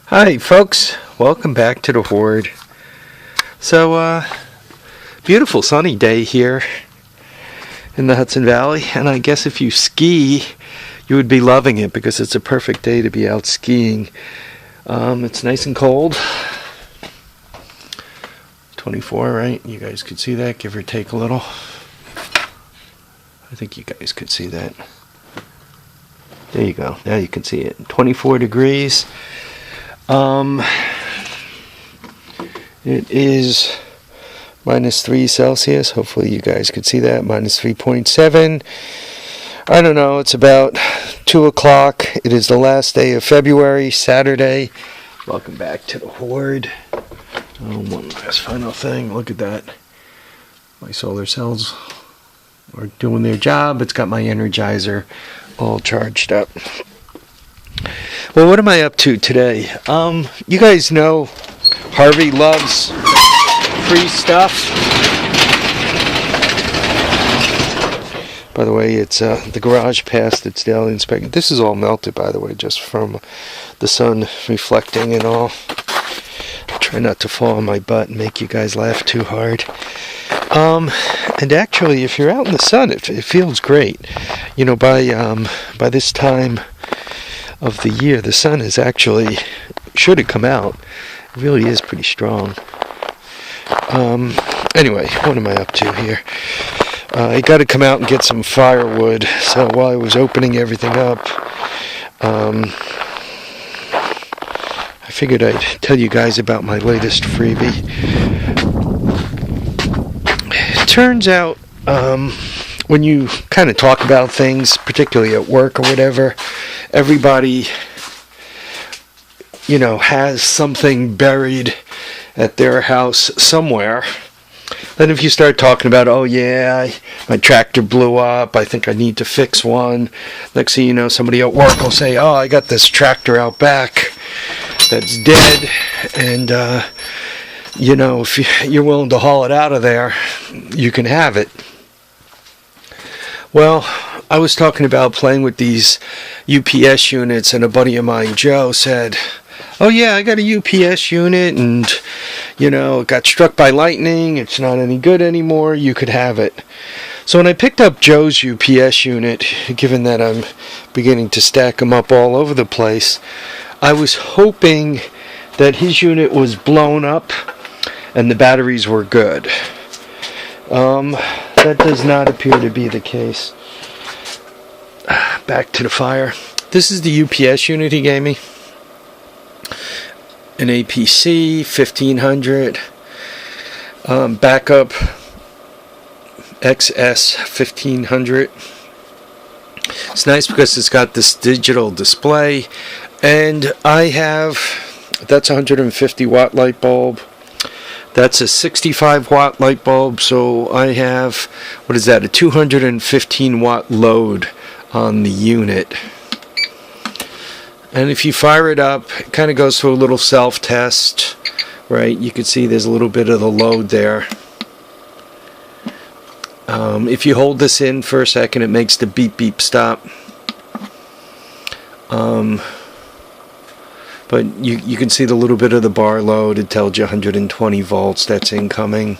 Hi folks, welcome back to the Horde. So, beautiful sunny day here in the Hudson Valley, and I guess if you ski, you would be loving it because it's a perfect day to be out skiing. It's nice and cold. 24, right? You guys could see that, give or take a little. I think you guys could see that. There you go, now you can see it. 24 degrees. It is -3 Celsius. Hopefully you guys could see that. -3.7. I don't know. It's about 2 o'clock. It is the last day of February, Saturday. Welcome back to the Horde. One last final thing. Look at that. My solar cells are doing their job. It's got my Energizer all charged up. Well, what am I up to today? You guys know Harvey loves free stuff. By the way, it's the garage passed its daily inspection. This is all melted, by the way, just from the sun reflecting and all. I'll try not to fall on my butt and make you guys laugh too hard. And actually, if you're out in the sun, it feels great. You know, by this time of the year, the sun is actually, should it come out, it really is pretty strong. Anyway, what am I up to here? I got to come out and get some firewood, so while I was opening everything up, I figured I'd tell you guys about my latest freebie. It turns out, when you kind of talk about things, particularly at work or whatever, everybody, you know, has something buried at their house somewhere. Then if you start talking about, oh yeah, my tractor blew up, I think I need to fix one. Next thing you know, somebody at work will say, oh, I got this tractor out back that's dead, and you know, if you're willing to haul it out of there, you can have it. Well, I was talking about playing with these UPS units, and a buddy of mine, Joe, said, oh yeah, I got a UPS unit, and you know, it got struck by lightning, it's not any good anymore, you could have it. So when I picked up Joe's UPS unit, given that I'm beginning to stack them up all over the place, I was hoping that his unit was blown up and the batteries were good. That does not appear to be the case. Back to the fire. This is the UPS unit he gave me. An APC 1500. Backup XS 1500. It's nice because it's got this digital display. And I have, that's a 150 watt light bulb. That's a 65 watt light bulb, so I have, what is that, a 215 watt load on the unit. And if you fire it up, it kind of goes through a little self-test, right? You can see there's a little bit of the load there. If you hold this in for a second, it makes the beep beep stop. But you can see the little bit of the bar load. It tells you 120 volts, that's incoming.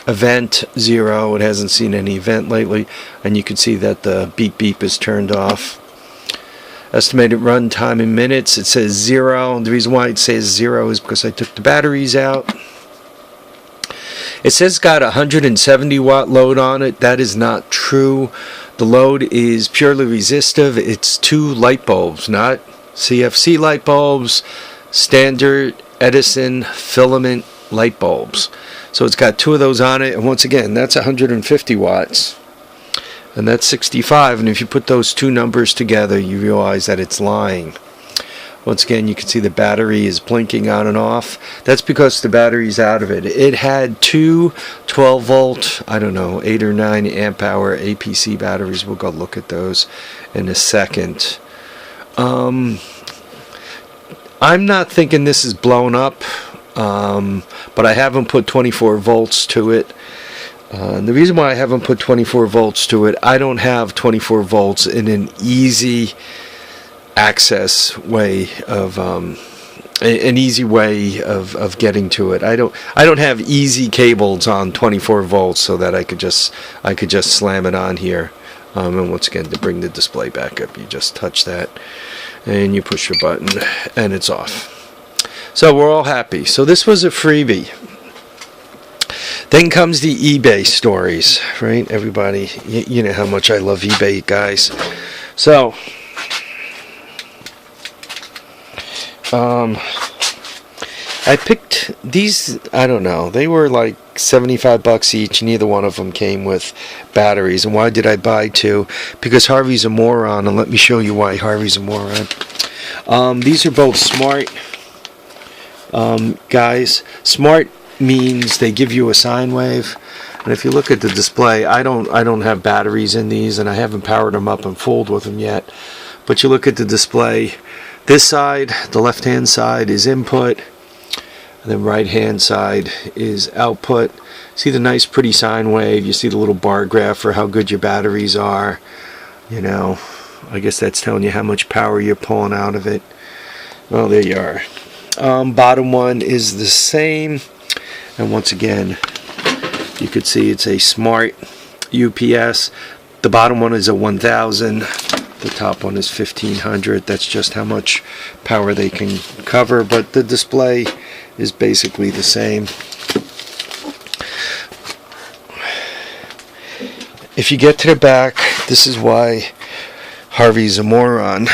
Event 0, it hasn't seen any event lately. And you can see that the beep beep is turned off. Estimated run time in minutes, it says 0. The reason why it says 0 is because I took the batteries out. It says got a 170 watt load on it. That is not true. The load is purely resistive. It's 2 light bulbs, not CFC light bulbs, standard Edison filament light bulbs. So it's got 2 of those on it, and once again, that's 150 watts. And that's 65, and if you put those 2 numbers together, you realize that it's lying. Once again, you can see the battery is blinking on and off. That's because the battery's out of it. It had 2 12 volt, I don't know, 8 or 9 amp hour APC batteries. We'll go look at those in a second. I'm not thinking this is blown up, but I haven't put 24 volts to it. The reason why I haven't put 24 volts to it, I don't have 24 volts in an easy access way of an easy way of getting to it. I don't have easy cables on 24 volts so that I could just slam it on here. And once again, to bring the display back up, you just touch that and you push your button and it's off. So we're all happy. So this was a freebie. Then comes the eBay stories, right? Everybody, you know how much I love eBay, guys. So I picked these, I don't know, they were like 75 bucks each. Neither one of them came with batteries. And why did I buy two? Because Harvey's a moron, and let me show you why Harvey's a moron. These are both smart, guys. Smart means they give you a sine wave. And if you look at the display, I don't have batteries in these, and I haven't powered them up and fooled with them yet. But you look at the display, this side, the left hand side, is input, and the right hand side is output. See the nice pretty sine wave, you see the little bar graph for how good your batteries are. You know, I guess that's telling you how much power you're pulling out of it. Well, there you are. Bottom one is the same, and once again you could see it's a smart UPS. The bottom one is a 1000, the top one is 1500. That's just how much power they can cover, but the display is basically the same. If you get to the back, this is why Harvey's a moron.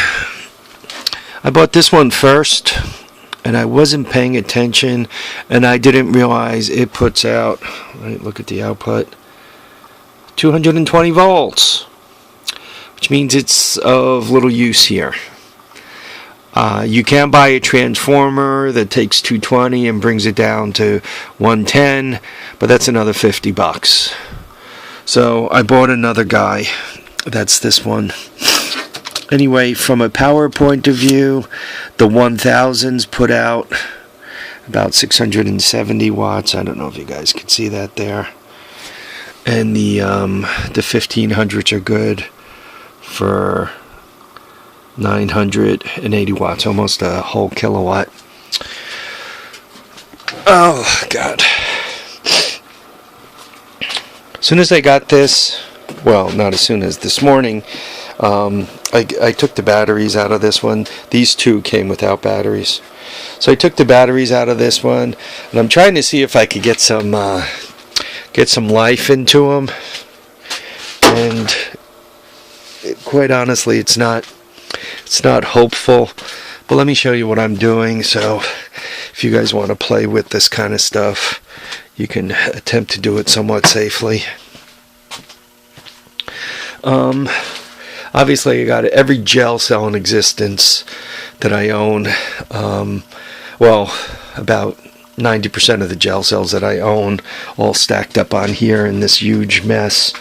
I bought this one first, and I wasn't paying attention, and I didn't realize it puts out, right, look at the output, 220 volts, which means it's of little use here. You can buy a transformer that takes 220 and brings it down to 110, but that's another 50 bucks. So I bought another guy. That's this one. Anyway, from a power point of view, the 1000s put out about 670 watts. I don't know if you guys can see that there. And the 1500s are good for 980 watts, almost a whole kilowatt. Oh God. As soon as I got this, well, not as soon as, this morning, I took the batteries out of this one. These two came without batteries, so I took the batteries out of this one, and I'm trying to see if I could get some life into them. And quite honestly, it's not hopeful. But let me show you what I'm doing. So if you guys want to play with this kind of stuff, you can attempt to do it somewhat safely. Obviously I got every gel cell in existence that I own. Well, about 90% of the gel cells that I own all stacked up on here in this huge mess.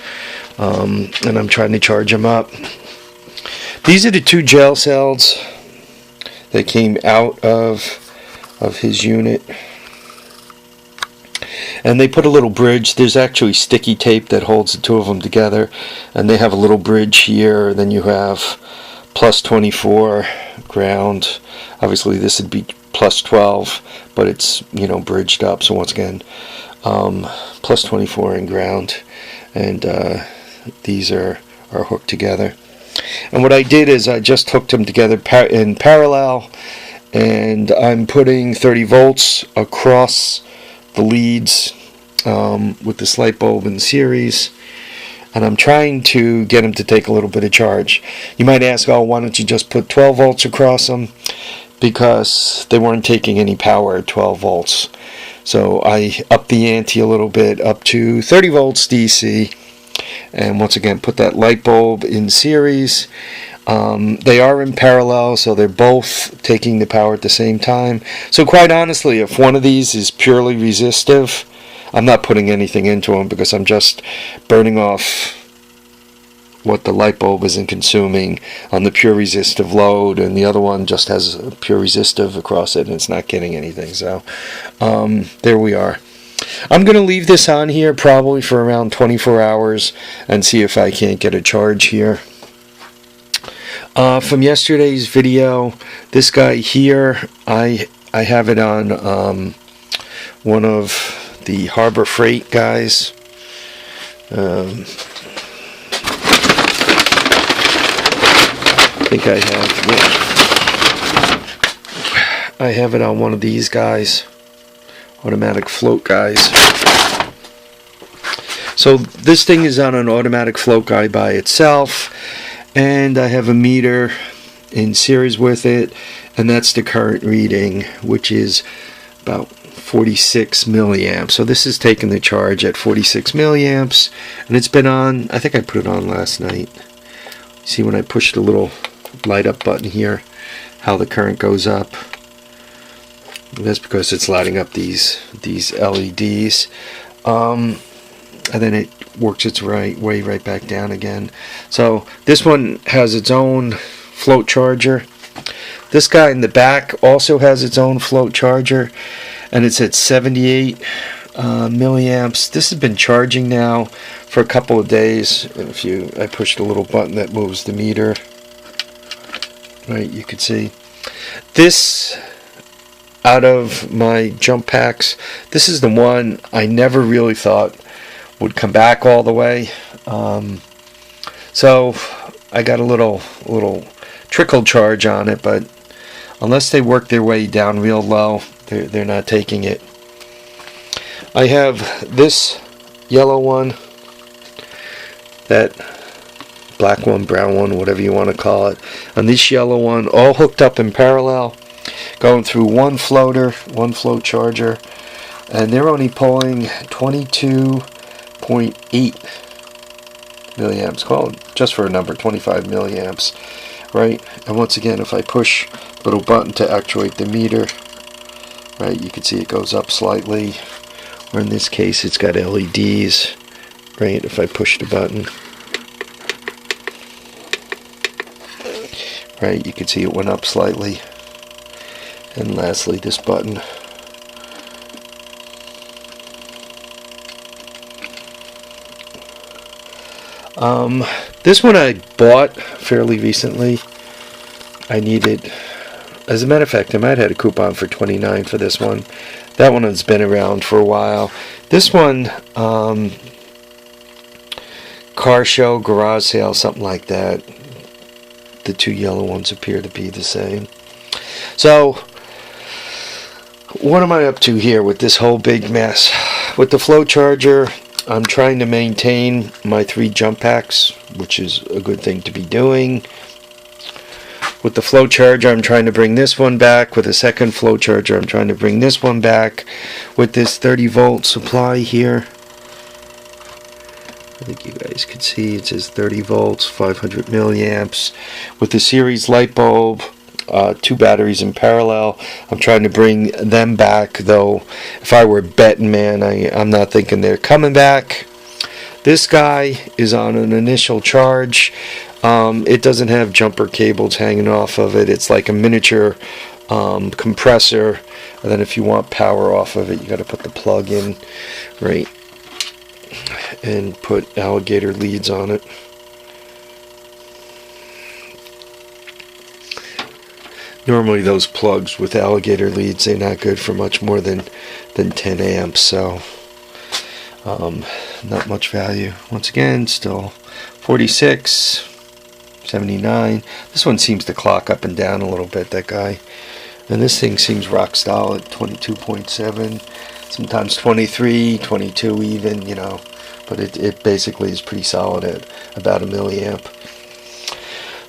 And I'm trying to charge them up. These are the two gel cells that came out of his unit. And they put a little bridge. There's actually sticky tape that holds the two of them together, and they have a little bridge here. Then you have plus 24 ground. Obviously this would be plus 12, but it's, you know, bridged up. So once again, plus 24 in ground, and these are hooked together. And what I did is I just hooked them together in parallel, and I'm putting 30 volts across the leads with this light bulb in series, and I'm trying to get them to take a little bit of charge. You might ask, oh, why don't you just put 12 volts across them? Because they weren't taking any power at 12 volts. So I upped the ante a little bit up to 30 volts DC, and once again put that light bulb in series. They are in parallel, so they're both taking the power at the same time. So quite honestly, if one of these is purely resistive, I'm not putting anything into them, because I'm just burning off what the light bulb isn't consuming on the pure resistive load, and the other one just has a pure resistive across it and it's not getting anything. So there we are. I'm going to leave this on here probably for around 24 hours and see if I can't get a charge here. From yesterday's video, this guy here, I have it on one of the Harbor Freight guys. I think I have it on one of these guys, automatic float guys. So this thing is on an automatic float guy by itself, and I have a meter in series with it, and that's the current reading, which is about 46 milliamps. So this is taking the charge at 46 milliamps, and it's been on, I think I put it on last night. See when I push the little light up button here, how the current goes up. And that's because it's lighting up these LEDs. And then it works its way right back down again. So this one has its own float charger. This guy in the back also has its own float charger, and it's at 78 milliamps. This has been charging now for a couple of days. And I push the little button that moves the meter, right, you can see this. Out of my jump packs, this is the one I never really thought would come back all the way. So I got a little trickle charge on it, but unless they work their way down real low, they're not taking it. I have this yellow one, that black one, brown one, whatever you want to call it, and this yellow one, all hooked up in parallel, going through one float charger, and they're only pulling 22.8 milliamps. Call it, just for a number, 25 milliamps, right? And once again, if I push the little button to actuate the meter, right, you can see it goes up slightly, or in this case it's got LEDs, right? If I push the button, right, you can see it went up slightly. And lastly, this button. This one I bought fairly recently. I needed, as a matter of fact, I might have had a coupon for $29 for this one. That one has been around for a while. This one, car show, garage sale, something like that. The two yellow ones appear to be the same. So what am I up to here with this whole big mess? With the float charger, I'm trying to maintain my 3 jump packs, which is a good thing to be doing. With the float charger, I'm trying to bring this one back. With a second float charger, I'm trying to bring this one back. With this 30 volt supply here, I think you guys can see it says 30 volts, 500 milliamps. With the series light bulb, 2 batteries in parallel, I'm trying to bring them back, though if I were a betting man, I'm not thinking they're coming back. This guy is on an initial charge. It doesn't have jumper cables hanging off of it. It's like a miniature compressor, and then if you want power off of it, you got to put the plug in, right, and put alligator leads on it. Normally those plugs with alligator leads, they're not good for much more than 10 amps, so not much value. Once again, still 46, 79. This one seems to clock up and down a little bit, that guy. And this thing seems rock solid, 22.7, sometimes 23, 22 even, you know. But it basically is pretty solid at about a milliamp.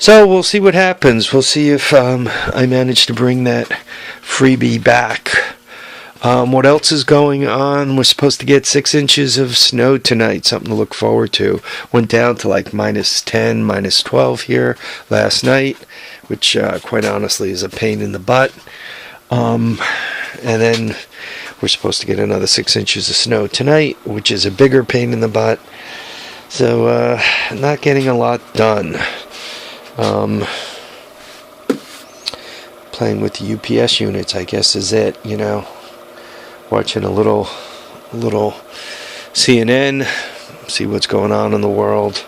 So we'll see what happens. We'll see if I manage to bring that freebie back. What else is going on? We're supposed to get 6 inches of snow tonight. Something to look forward to. Went down to like -10, -12 here last night, which quite honestly is a pain in the butt. And then we're supposed to get another 6 inches of snow tonight, which is a bigger pain in the butt. So not getting a lot done. Playing with the UPS units, I guess, is it, you know. Watching a little CNN, see what's going on in the world.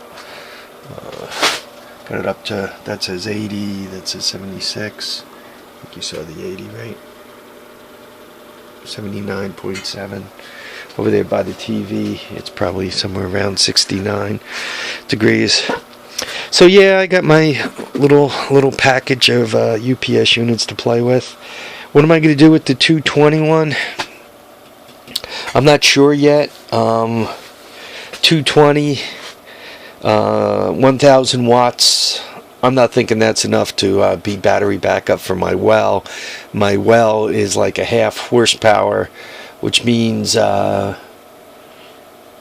Got it up to, that says 80, that says 76. I think you saw the 80, right? 79.7. Over there by the TV, it's probably somewhere around 69 degrees. So yeah, I got my little package of UPS units to play with. What am I going to do with the 221? I'm not sure yet. 220, 1,000 watts. I'm not thinking that's enough to be battery backup for my well. My well is like a half horsepower, which means half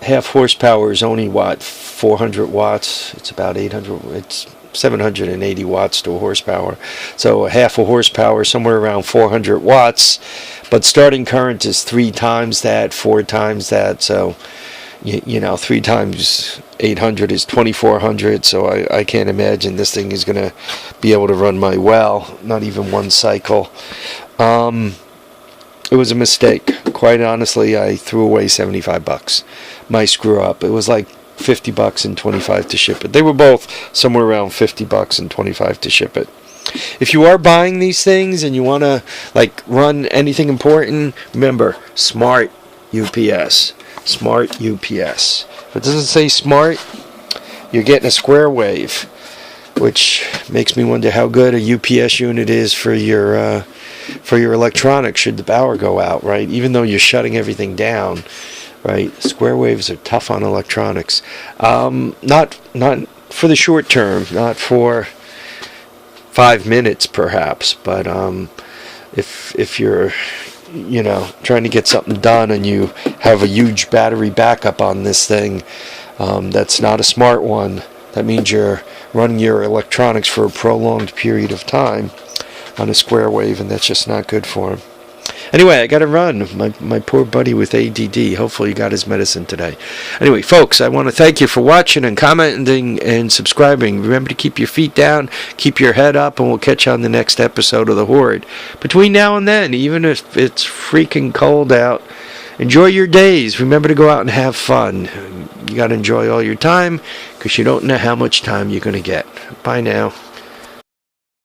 horsepower is only what, 400 watts. It's about 800. It's 780 watts to a horsepower. So a half a horsepower, somewhere around 400 watts. But starting current is 3 times that, 4 times that. So you know, 3 times 800 is 2400. So I can't imagine this thing is going to be able to run my well, not even one cycle. It was a mistake. Quite honestly, I threw away $75. My screw up. It was like $50 and $25 to ship it. They were both somewhere around $50 and $25 to ship it. If you are buying these things and you want to like run anything important, remember, smart UPS. Smart UPS. If it doesn't say smart, you're getting a square wave, which makes me wonder how good a UPS unit is for your electronics should the power go out, right? Even though you're shutting everything down, right? Square waves are tough on electronics. Not for the short term, not for 5 minutes perhaps, but if you're, you know, trying to get something done and you have a huge battery backup on this thing, that's not a smart one. That means you're running your electronics for a prolonged period of time on a square wave, and that's just not good for him. Anyway, I got to run. My poor buddy with ADD. Hopefully he got his medicine today. Anyway, folks, I want to thank you for watching and commenting and subscribing. Remember to keep your feet down, keep your head up, and we'll catch you on the next episode of The Horde. Between now and then, even if it's freaking cold out, enjoy your days. Remember to go out and have fun. You got to enjoy all your time because you don't know how much time you're going to get. Bye now.